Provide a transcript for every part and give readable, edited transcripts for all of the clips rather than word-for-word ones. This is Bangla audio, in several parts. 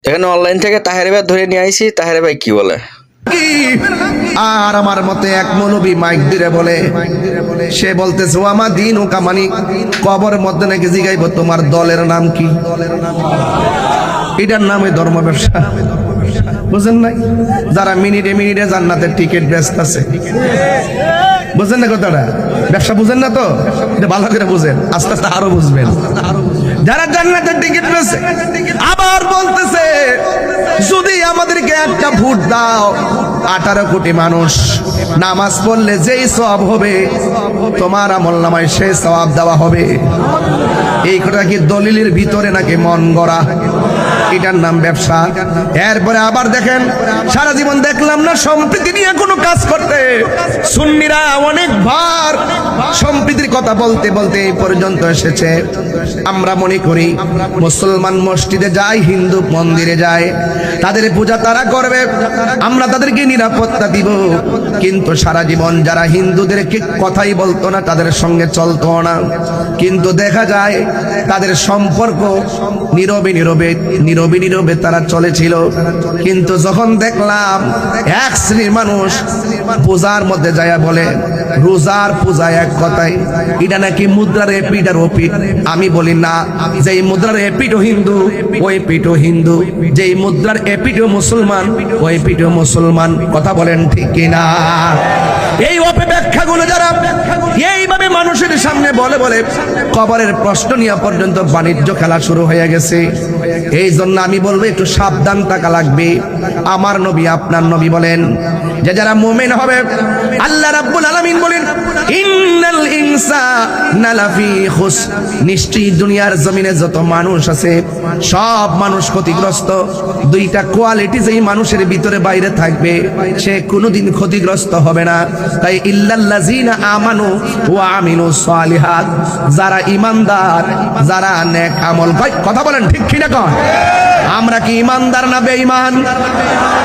এখানে অনলাইন থেকে তাহের ভাই ধরে নিয়ে আইছি। তাহের ভাই কি বলে? আর আমার মতে এক মৌলবী মাইক দিরে বলে, সে বলতেছে ও আমার দিন ও কামানি, কবর মধ্যে নাকি জিগাইব তোমার দলের নাম কি। এটার নামে ধর্ম ব্যবসা, বুঝেন নাই? যারা মিনিটে মিনিটে জান্নাতের টিকিট ব্যস্ত আছে, বুঝেন না কথাটা? ব্যবসা বুঝেন না তো, এটা ভালো করে বুঝেন, আস্তে আস্তে আরো বুঝবেন। যারা জান্নাতের টিকিট পেয়েছে আবার বলতেছে যদি আমাদেরকে একটা ভোট দাও, 18 কোটি মানুষ নামাজ পড়লে যেই সওয়াব হবে তোমার আমলনামায় সেই সওয়াব দেওয়া হবে। এই কথা কি দলিলের ভিতরে নাকি মন গড়া? এটার নাম ব্যবসা। এরপরে আবার দেখেন, সারা জীবন দেখলাম না সম্প্রীতি নিয়ে কোনো কাজ করতে। সুন্নিরা অনেকবার সম্প্রীতির কথা বলতে বলতে এই পর্যন্ত এসেছে। আমরা মনে করি মুসলমান মসজিদে যায়, হিন্দু মন্দিরে যায়, তাদের পূজা তারা করবে, আমরা তাদেরকে নিরাপত্তা দিব। কিন্তু সারা জীবন যারা হিন্দুদেরকে কথাই বলতো না, তাদের সঙ্গে চলতো না, কিন্তু দেখা যায় তাদের সম্পর্ক নীরবে নীরবে নীরবে নীরবে তারা চলেছিল। কিন্তু যখন দেখলাম এক শ্রেণীর মানুষ পূজার মধ্যে যায় বলে রোজার পূজা এক কথায় এটা নাকি মুদ্রার এপিট আর ওপিট। আমি বলি না, যেই মুদ্রার এপিটও হিন্দু ওই পিঠও হিন্দু, যেই মুদ্রার এপিটও মুসলমান ওই পিঠও মুসলমান। কথা বলেন ঠিক কিনা? এই অপব্যাখ্যাগুলো যারা এইভাবে মানুষের সামনে বলে বলে কবরের প্রশ্ন নিয়ে পর্যন্ত বাণিজ্য খেলা শুরু হয়ে গেছে। এই জন্য আমি বলবো একটু সাবধান থাকা লাগবে। আমার নবী আপনার নবী বলেন যে যারা মুমিন হবে, আল্লাহ রাব্বুল আলামিন বলেন ইন্নাল ইনসানা লাফি খুসর, নিশ্চয়ই দুনিয়ার জমিনে যত মানুষ আছে সব মানুষ ক্ষতিগ্রস্ত। দুইটা কোয়ালিটি যেই মানুষের ভিতরে বাইরে থাকবে সে কোনোদিন ক্ষতিগ্রস্ত হবে না। তাই ইল্লাল্লাযিনা আমানু ওয়া আমিলুস সালিহাত, যারা ঈমানদার, যারা নেক আমল করে। কথা বলেন ঠিক কিনা কন? আমরা কি ঈমানদার না বেঈমান?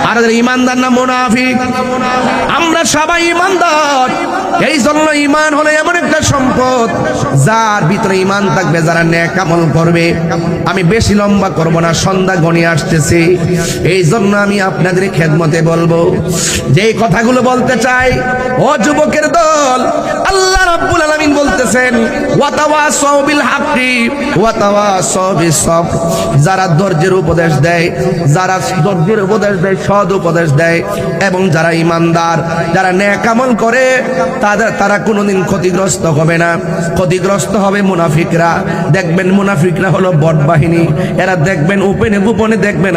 আর ঈমানদার না মুনাফিক? আমরা সবাই ঈমানদার। এই জন্য ঈমান হলো এমন একটা সম্পদ যার ভিতরে ঈমান থাকবে, যারা নেক আমল করবে। আমি বেশি লম্বা করব না, সন্ধ্যা ঘনিয়ে আসতেছে। এই জন্য আমি আপনাদের খেদমতে বলবো, যে কথাগুলো বলতে চাই, ও যুবকের দল, আল্লাহ রাব্বুল আলামিন বলতেছেন ওয়াতাওয়াসাউ বিল হাক্কি ওয়াতাওয়াসাউ বিস সবর, যারা ধৈর্যের উপদেশ দেয়, যারা ধৈর্যের উপদেশ দেয়, সৎ উপদেশ দেয়, এবং যারা ঈমানদার, যারা নেক আমল করে, তারা কোনোদিন ক্ষতিগ্রস্ত হবে না। ক্ষতিগ্রস্ত হবে মুনাফিকরা। দেখবেন মুনাফিকরা হলো বট বাহিনী, এরা দেখবেন উপেনে গোপনে দেখবেন